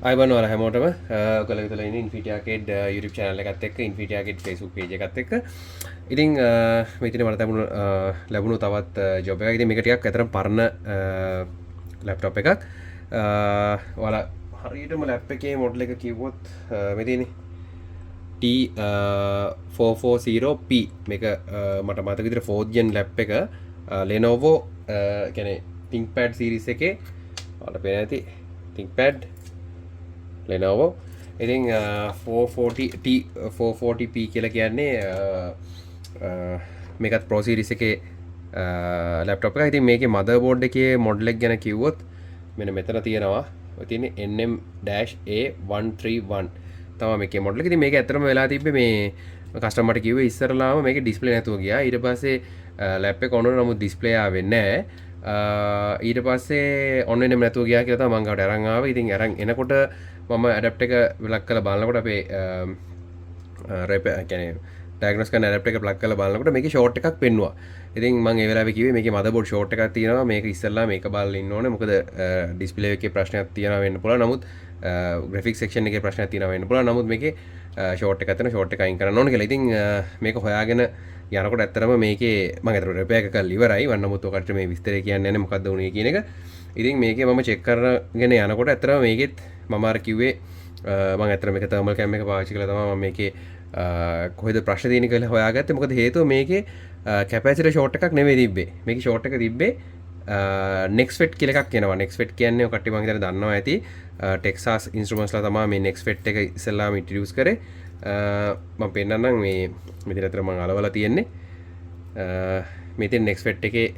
අයිබන් වල හැමෝටම ඔයගොල්ලෝ විතර ඉන්නේ ඉන්ෆිනිටි ආකේඩ් YouTube channel එකත් එක්ක ඉන්ෆිනිටි ආකේඩ් Facebook page එකත් එක්ක. ඉතින් මේ ඉතින් මට ලැබුණු තවත් ජොබ් එකක්. ඉතින් මේක ටිකක් අතරම පරණ ලැප්ටොප් එකක්. ඔයාලා හරියටම ලැප් එකේ මොඩල් එක කිව්වොත් මේ තියෙන්නේ T440P මේක මට මතක විදිහට 4th gen ලැප් එක Lenovo කියන්නේ ThinkPad series එකේ ඔයාලට පේන ඇති ThinkPad Lenovo ඉතින් 440P කියලා කියන්නේ මේකත් Pro series එකේ ලැප්ටොප් එකක්. ඉතින් මේකේ මදර්බෝඩ් එකේ මොඩල් එක ගැන කිව්වොත් මෙන්න මෙතන තියෙනවා. ඔය තියෙන්නේ NM-A131 තමයි මේකේ මොඩල් එක. ඉතින් මේක ඇත්තටම වෙලා තිබ්බේ මේ කස්ටමර්ට කිව්වේ ඉස්සරලාම මේකේ ඩිස්ප්ලේ නැතුව ගියා. ඊට පස්සේ ලැප් එක ඔන් වුණා නමුත් ඩිස්ප්ලේ ආවේ නැහැ. ඊට පස්සේ ඔන් වෙන්නේ නැතුව ගියා කියලා තමයි මම ගාවට අරන් ආවේ. ඉතින් අරන් එනකොට මම ඇඩප්ටර් එක ප්ලග් කරලා බලනකොට අපේ කියන්නේ ඩයග්නොස් කරන ඇඩප්ටර් එක ප්ලග් කරලා බලනකොට මේකේ ෂෝට් එකක් පෙන්නුවා. ඉතින් මම ඒ වෙලාවේ කිව්වේ මේකේ මදර්බෝඩ් ෂෝට් එකක් තියෙනවා. මේක ඉස්සෙල්ලා මේක බලලා ඉන්න ඕනේ. මොකද ඩිස්ප්ලේ එකේ ප්‍රශ්නයක් තියෙනවා වෙන්න පුළුවන්. නමුත් ග්‍රැෆික්ස් සෙක්ෂන් එකේ ප්‍රශ්නයක් තියෙනවා වෙන්න පුළුවන්. නමුත් මේකේ ෂෝට් එකක් තියෙනවා. ෂෝට් එක අයින් කරන්න ඕනේ කියලා. ඉතින් මේක හොයාගෙන යනකොට ඇත්තටම මේකේ මම අතට රිපෙයාර් එක කරලා ඉවරයි. වන්න නමුත් ඔකට මේ විස්තරය කියන්නේ නැහැ මොකද්ද වුනේ කියන එක. ඉතින් මේකේ මම චෙක් කරගෙන යනකොට ඇත්තටම මේකෙත් මම අර කිව්වේ මම ඇත්තට මේක තර්මල් කැම් එක පාවිච්චි කළා තමයි මම මේකේ කොහෙද ප්‍රශ්න තියෙන්නේ කියලා හොයාගත්තේ. මොකද හේතුව මේකේ කැපැසිටර් ෂෝට් එකක් නෙමෙයි තිබ්බේ. මේකේ ෂෝට් එක තිබ්බේ NexFET කියලා එකක් එනවා. NexFET කියන්නේ ඔය කට්ටිය මම හිතන්නේ දන්නවා ඇති. Texas Instruments ලා තමයි මේ NexFET එක ඉස්සෙල්ලාම ඉන්ට්‍රොඩියුස් කරේ. මම පෙන්නන්නම් මේ මෙතන අතර මම අලවලා තියෙන්නේ. මෙතන NexFET එකේ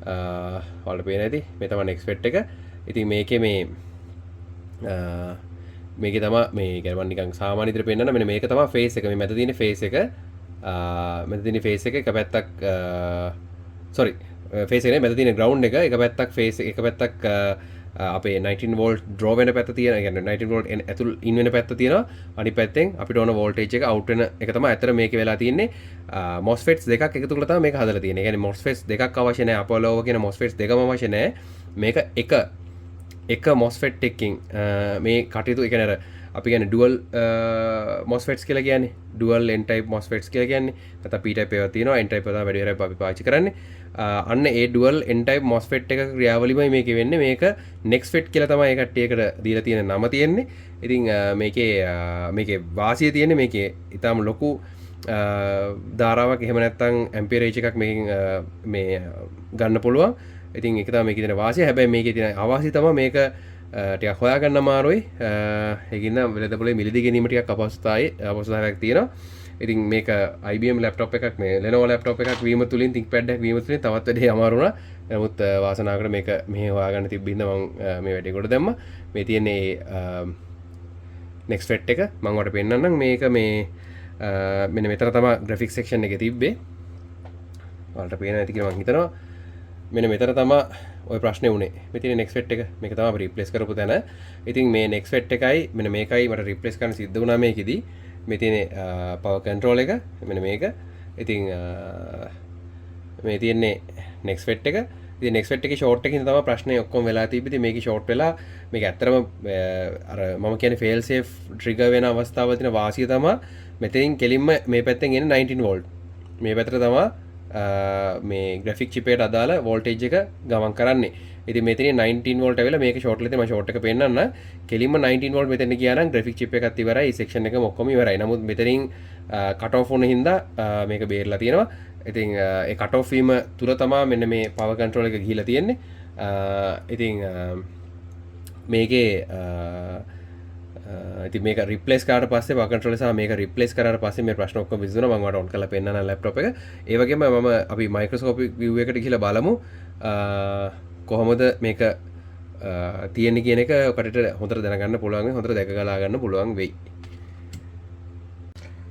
ඔයාලට පේන ඇති. මේ තමයි NexFET එක. ඉතින් මේකේ මේක තමයි මේ කියන්නේ මම නිකන් සාමාන්‍ය විදිහට පෙන්නන්න මෙන්න මේක තමයි ෆේස් එක. මේ මැද තියෙන ෆේස් එක මැද තියෙන ෆේස් එක පැත්තක් සෝරි ෆේස් එකේ මැද තියෙන ග්‍රවුන්ඩ් එක එක පැත්තක් ෆේස් එක පැත්තක් අපේ 19 වෝල්ට් ඩ්‍රෝ වෙන පැත්ත තියෙන. ඒ කියන්නේ 19 වෝල්ට් ඇතුල් ඉන් වෙන පැත්ත තියෙනවා. අනිත් පැත්තෙන් අපිට ඕන වෝල්ටේජ් එක අවුට් වෙන එක තමයි අතර මේකේ වෙලා තියෙන්නේ. MOSFETs දෙකක් එකතු කරලා තමයි මේක හදලා තියෙන්නේ. ඒ කියන්නේ MOSFETs දෙකක් අවශ්‍ය නැහැ. Apollo කියන MOSFETs දෙකම අවශ්‍ය නැහැ. මේක එක MOSFET එකකින් මේ කටයුතු ඒ කියන්නේ අපි කියන්නේ dual MOSFETs කියලා කියන්නේ dual n type MOSFETs කියලා කියන්නේ නැත්නම් p type ඒවා තියෙනවා n type තමයි වැඩි හරියක් අපි පාවිච්චි කරන්නේ. අන්න ඒ dual n type MOSFET එක ක්‍රියාවලියමයි මේකේ වෙන්නේ. මේක NexFET කියලා තමයි ඒ කට්ටියකට දීලා තියෙන නම තියෙන්නේ. ඉතින් මේකේ වාසිය තියෙන්නේ මේකේ ඊටාම ලොකු ධාරාවක් එහෙම නැත්නම් ඇම්පියරේජ් එකක් මේකෙන් මේ ගන්න පුළුවන්. ඉතින් ඒක තමයි මේකේ තියෙන වාසිය. හැබැයි මේකේ තියෙන අවාසිය තමයි මේක ටිකක් හොයාගන්න අමාරුයි. ඒකින්ද වෙළඳපොලේ මිලදී ගැනීම ටිකක් අපහසුතාවයක් තියෙනවා. ඉතින් මේක IBM ලැප්ටොප් එකක් මේ Lenovo ලැප්ටොප් එකක් වීම තුලින් ThinkPad එකක් වීම තුලින් තවත් වැඩි අමාරු වුණා. නමුත් වාසනාවකට මේක මෙහෙ හොයාගන්න තිබ්බින්ද මම මේ වැඩේ කොට දැම්මා. මේ තියෙන්නේ NexFET එක මම ඔයාලට පෙන්නන්නම්. මේක මේ මෙන්න මෙතන තමයි graphics section එකේ තිබ්බේ. ඔයාලට පේන ඇති කියලා මම හිතනවා. මෙන්න මෙතන තමයි ওই ප්‍රශ්නේ උනේ. මේ තියෙන NexFET එක මේක තමයි අපි රිප්ලේස් කරපු තැන. ඉතින් මේ NexFET එකයි මෙන්න මේකයි මට රිප්ලේස් කරන්න සිද්ධ වුණා මේකෙදි. මේ තියෙන power control එක මෙන්න මේක. ඉතින් මේ තියෙන්නේ NexFET එක. ඉතින් NexFET එකේ ෂෝට් එකකින් තමයි ප්‍රශ්නේ ඔක්කොම වෙලා තිබ්බේ. ඉතින් මේකේ ෂෝට් වෙලා මේක ඇත්තටම අර මම කියන්නේ fail safe trigger වෙන අවස්ථාවල තියෙන වාසිය තමයි මෙතනින් කෙලින්ම මේ පැත්තෙන් එන 19 volt. මේ පැත්තට තමයි මේ ග්‍රැෆික් චිප් එකට අදාළ වෝල්ටේජ් එක ගමන් කරන්නේ. ඉතින් මෙතනින් 19 වෝල්ට් ඇවිල්ලා මේක ෂෝට් වෙලා තියෙන මම ෂෝට් එක පෙන්නන්න. කෙලින්ම 19 වෝල්ට් මෙතන ගියා නම් ග්‍රැෆික් චිප් එකත් ඉවරයි. ඒ සෙක්ෂන් එකම ඔක්කොම ඉවරයි. නමුත් මෙතනින් කට් ඔෆ් වුණ හින්දා මේක බේරලා තියෙනවා. ඉතින් ඒ කට් ඔෆ් වීම තුල තමයි මෙන්න මේ පවර් කන්ට්‍රෝල් එක ගිහිලා තියෙන්නේ. ඉතින් මේකේ ඉතින් මේක රිප්ලේස් කරාට පස්සේ පවර් කන්ට්‍රෝලර් සහ මේක රිප්ලේස් කරාට පස්සේ මේ ප්‍රශ්න ඔක්කොම විසඳුණා. මම ඔයාලට ඔන් කරලා පෙන්නන ලැප්ටොප් එක. ඒ වගේම මම අපි මයික්‍රොස්කෝපික් view එකට ගිහිල්ලා බලමු කොහොමද මේක තියෙන්නේ කියන එක ඔකට හොඳට දැනගන්න පුළුවන් වෙයි. හොඳට දැක ගලා ගන්න පුළුවන් වෙයි.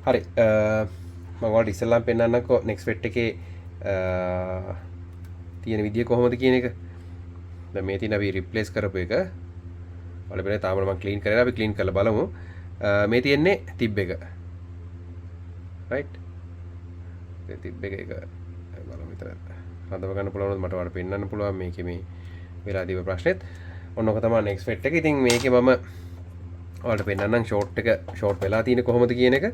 හරි මම ඔයාලට ඉස්සෙල්ලාම පෙන්නන්නම්කෝ NexFET එකේ තියෙන විදිය කොහොමද කියන එක. දැන් මේ තියෙන අපි රිප්ලේස් කරපු එක ඔයාලා බලන්න තාම මම ක්ලීන් කරලා අපි ක්ලීන් කරලා බලමු. මේ තියෙන්නේ තිබ් එක. රයිට්. ඒ තිබ් එක බලමු විතර. හදව ගන්න පුළුවන් මට ඔයාලට පෙන්නන්න පුළුවන් මේකේ මේ වෙලා තිබෙ ප්‍රශ්නෙත්. ඔන්න ඔක තමයි NexFET එක. ඉතින් මේකේ මම ඔයාලට පෙන්නන්නම් ෂෝට් එක ෂෝට් වෙලා තියෙන්නේ කොහොමද කියන එක.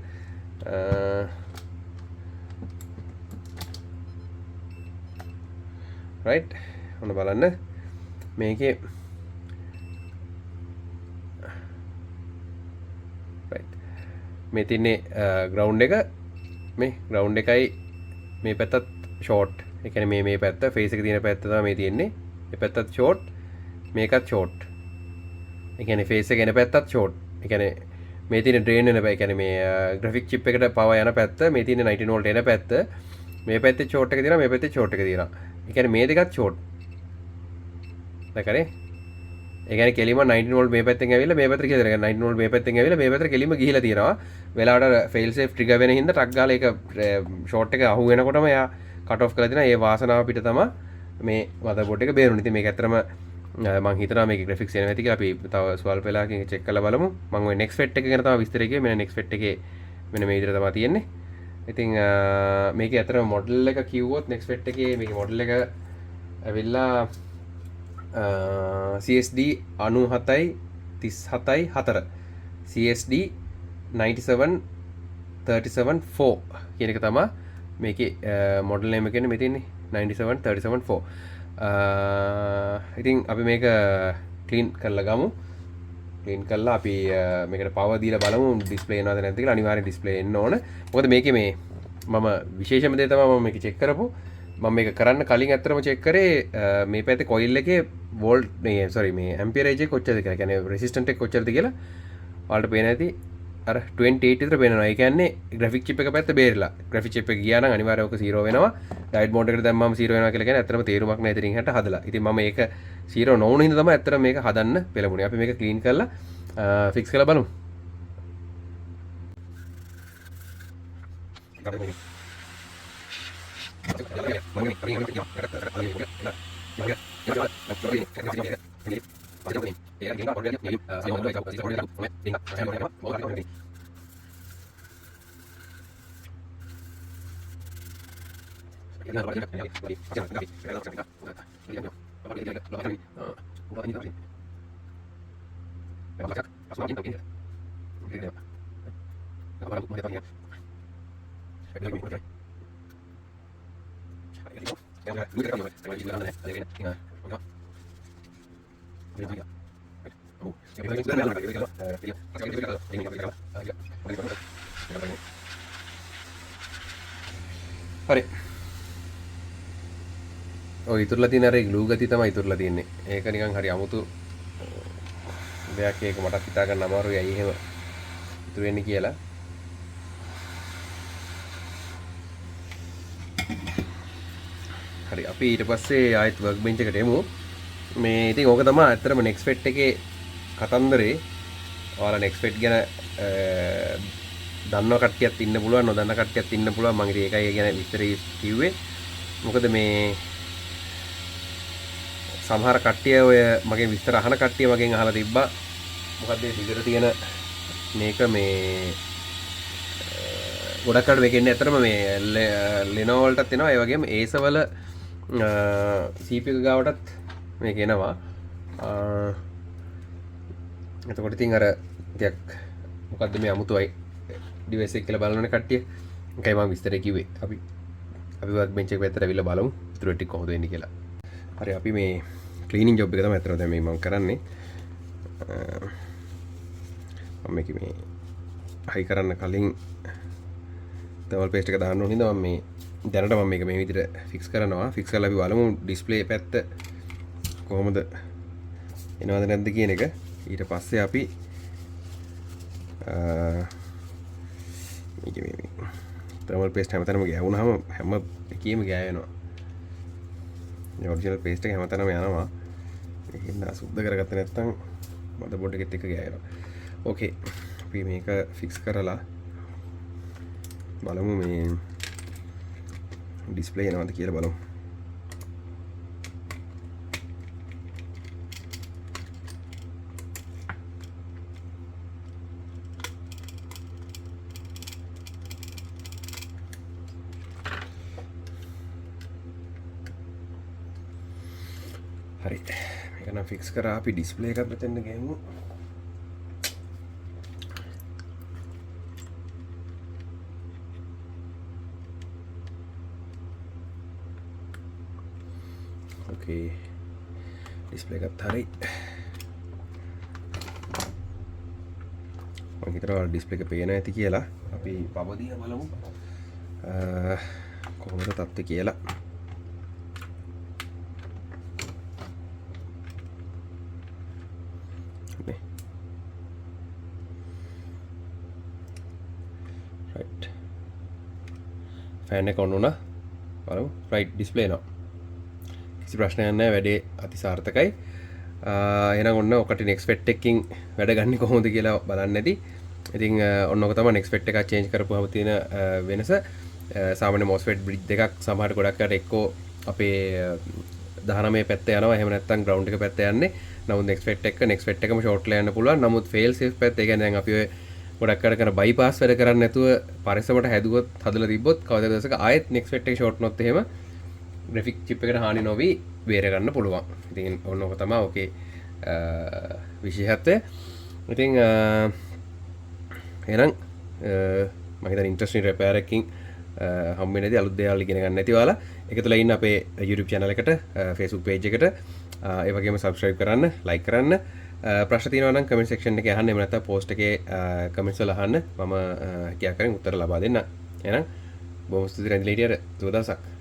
රයිට්. ඔන්න බලන්න මේකේ රයිට් මේ තියන්නේ ග්‍රවුන්ඩ් එක මේ ග්‍රවුන්ඩ් එකයි මේ පැත්තත් ෂෝට්. ඒ කියන්නේ මේ පැත්ත ෆේස් එක තියෙන පැත්ත තමයි මේ තියෙන්නේ. මේ පැත්තත් ෂෝට් මේකත් ෂෝට්. ඒ කියන්නේ ෆේස් එක එන පැත්තත් ෂෝට්. ඒ කියන්නේ මේ තියෙන ඩ්‍රේන් වෙන පැත්ත. ඒ කියන්නේ මේ ග්‍රැෆික් චිප් එකට පවර් යන පැත්ත, මේ තියෙන 19 වෝල්ට් එන පැත්ත. මේ පැත්තේ ෂෝට් එක තියෙනවා, මේ පැත්තේ ෂෝට් එක තියෙනවා. ඒ කියන්නේ මේ දෙකත් ෂෝට්. දැකනේ? ඒ කියන්නේ කෙලිම 19 වෝල්ට් මේ පැත්තෙන් ඇවිල්ලා මේ පැත්තට කියලා දෙනවා. 19 වෝල්ට් මේ පැත්තෙන් ඇවිල්ලා මේ පැත්තට කෙලිම ගිහිලා තියෙනවා. වෙලාවට ෆේල් සේෆ් ට්‍රිගර් වෙන හින්දා ටක් ගාලා ඒක ෂෝට් එක අහු වෙනකොටම එයා කට් ඔෆ් කරලා දෙනවා. ඒ වාසනාව පිට තමයි මේ මදර්බෝඩ් එක බේරුනේ. ඉතින් මේක ඇත්තටම මම හිතනවා මේකේ ග්‍රැෆික්ස් එනවා ඇති කියලා. අපි තව ස්වල්ප වෙලාවකින් චෙක් කරලා බලමු. මම ওই NexFET එක ගැන තමයි විස්තරය කිව්වේ. මෙන්න NexFET එකේ මෙන්න මේ විදිහට තමයි තියෙන්නේ. ඉතින් මේකේ ඇත්තටම මොඩල් එක කිව්වොත් NexFET එකේ මේකේ මොඩල් එක ඇවිල්ලා CSD 97යි 37යි 4 CSD 97374 කියන එක තමයි මේකේ මොඩල් නේම් එක කියන්නේ මෙතන 97374. ඉතින් අපි මේක ක්ලීන් කරලා ගමු. ක්ලීන් කරලා අපි මේකට පවර් දීලා බලමු ඩිස්ප්ලේ එනවද නැද්ද කියලා. අනිවාර්යෙන් ඩිස්ප්ලේ එන්න ඕන. මොකද මේකේ මේ මම විශේෂම දේ තමයි මම මේක චෙක් කරපු. මම මේක කරන්න කලින් ඇත්තටම චෙක් කරේ මේ පැත්තේ කොයිල් එකේ වෝල්ට් මේ සෝරි මේ ඇම්පියරේජ් එක කොච්චරද කියලා. කියන්නේ රෙසිස්ටන්ට් එක කොච්චරද කියලා ඔයාලට පේන ඇති. අර 28 විතර පේනවා. ඒ කියන්නේ ග්‍රැෆික් චිප් එක පැත්ත බේරිලා. ග්‍රැෆික් චිප් එක ගියා නම් අනිවාර්යයෙන් ඔක 0 වෙනවා. ඩයොඩ් මෝඩ් එකට දැම්මම 0 වෙනවා කියලා කියන්නේ ඇත්තටම තේරුමක් නැහැ. ඉතින් එහාට හදලා. ඉතින් මම ඒක 0 නොවුන හින්දා තමයි ඇත්තටම මේක හදන්න පෙළඹුණේ. අපි මේක ක්ලීන් කරලා ෆික්ස් කරලා බලමු. හරි. ඔය ඉතුරුලා තියෙන අර ග්ලූ ගතිය තමයි ඉතුරුලා තියෙන්නේ. ඒක නිකන් හරි අමුතු දෙයක්. ඒක මටත් හිතා ගන්න අමාරුයි ඇයි එහෙම ඉතුරු වෙන්නේ කියලා. හරි අපි ඊට පස්සේ ආයෙත් වර්ක් බෙන්ච් එකට එමු. මේ ඉතින් ඕක තමයි ඇත්තටම NexFET එකේ කතන්දරේ. ඔයාලා NexFET ගැන දන්නව කට්ටියත් ඉන්න පුළුවන්, නොදන්න කට්ටියත් ඉන්න පුළුවන්. මම ඉතින් ඒකයි ගැන විස්තරي කිව්වේ. මොකද මේ සමහර කට්ටිය ඔය මගෙන් විස්තර අහන කට්ටිය මගෙන් අහලා තිබ්බා. මොකද මේ දිගට තියෙන මේක මේ ගොඩක් අය මේක ඉන්නේ ඇත්තටම මේ Lenovo වලටත් එනවා. ඒ වගේම Acer වල CPU එක ගාවටත් මේක එනවා. එතකොට ඉතින් අර ටිකක් මොකද්ද මේ අමුතුයි ඩිවයිස් එක කියලා බලන කට්ටිය. ඒකයි මම විස්තරේ කිව්වේ. අපි වර්ක් බෙන්ච් එක පැත්තට අවිල්ලා බලමු ඉතුරු ටික කොහොමද වෙන්නේ කියලා. හරි අපි මේ ක්ලීනින් ජොබ් එක තමයි අතන දැන් මම කරන්නේ. මම මේක මේ හයි කරන්න කලින් තවල් පේස්ට් එක දාන්න ඕන හින්දා මම මේ දැනට මම මේක මේ විදිහට ෆික්ස් කරනවා. ෆික්ස් කරලා අපි බලමු ඩිස්ප්ලේ පැත්ත කොහොමද එනවද නැද්ද කියන එක. ඊට පස්සේ අපි මේක මේ තවල් පේස්ට් හැමතැනම ගෑවුනහම හැම එකේම ගෑවෙනවා. මේ ඔරිජිනල් පේස්ට් එක හැමතැනම යනවා. ඒකින්ද සුද්ධ කරගත්තේ නැත්නම් මදර්බෝඩ් එකෙත් එක ගෑවෙනවා. ඕකේ. අපි මේක ෆික්ස් කරලා බලමු මේ ඩිස්ප්ලේ එනවද කියලා බලමු. හරි. මේක නම් ෆික්ස් කරා අපි ඩිස්ප්ලේ එකක් මෙතන ගේමු. ඕකේ ඩිස්ප්ලේ එකත් හරි. මම හිතනවා ඩිස්ප්ලේ එක පේන ඇති කියලා. අපි පව දීලා බලමු. කොහොමද තත්ත්වය කියලා. නේ. right. ෆෑන් එක ඔන් වුණා. බලමු. right display එනවා. කිසි ප්‍රශ්නයක් නැහැ. වැඩේ අතිසාර්ථකයි. එහෙනම් ඔන්න ඔකට NexFET එකකින් වැඩ ගන්න කොහොමද කියලා බලන්න ඇති. ඉතින් ඔන්න ඔක තමයි NexFET එක චේන්ජ් කරපුවම තියෙන වෙනස. සාමාන්‍ය MOSFET බ්‍රිජ් දෙකක් සමහර ගොඩක් අයට එක්කෝ අපේ 19 පැත්ත යනවා. එහෙම නැත්නම් ග්‍රවුන්ඩ් එක පැත්ත යන්නේ. නමුත් NexFET එකම ෂෝට් ලා යන්න පුළුවන්. නමුත් fail safe පැත්ත, ඒ කියන්නේ දැන් අපි ඔය ගොඩක් අයට කරන bypass වැඩ කරන්නේ නැතුව පරිස්සමට හැදුවොත් හදලා තිබ්බොත් කවදාද දවසක ආයෙත් NexFET එක ෂෝට් නොත් එහෙම graphic chip එකට හානි නොවි බේර ගන්න පුළුවන්. ඉතින් ඔන්න ඔක තමයි ඔකේ විශේෂත්වය. ඉතින් එහෙනම් මම හිතන්නේ ඉන්ට්‍රස්ටිං රිපෙයාර් එකකින් හම් වෙනදී අලුත් දේවල් ඉගෙන ගන්න නැති ඔයාලා එකතුලා ඉන්න අපේ YouTube channel එකට Facebook page එකට ඒ වගේම subscribe කරන්න, like කරන්න. ප්‍රශ්න තියෙනවා නම් comment section එකේ අහන්න. එහෙම නැත්නම් post එකේ comments වල අහන්න. මම කියා කරන් උත්තර ලබා දෙන්න. එහෙනම් බොහොම ස්තුතියි රැඳිලා හිටියට. සුබ දවසක්.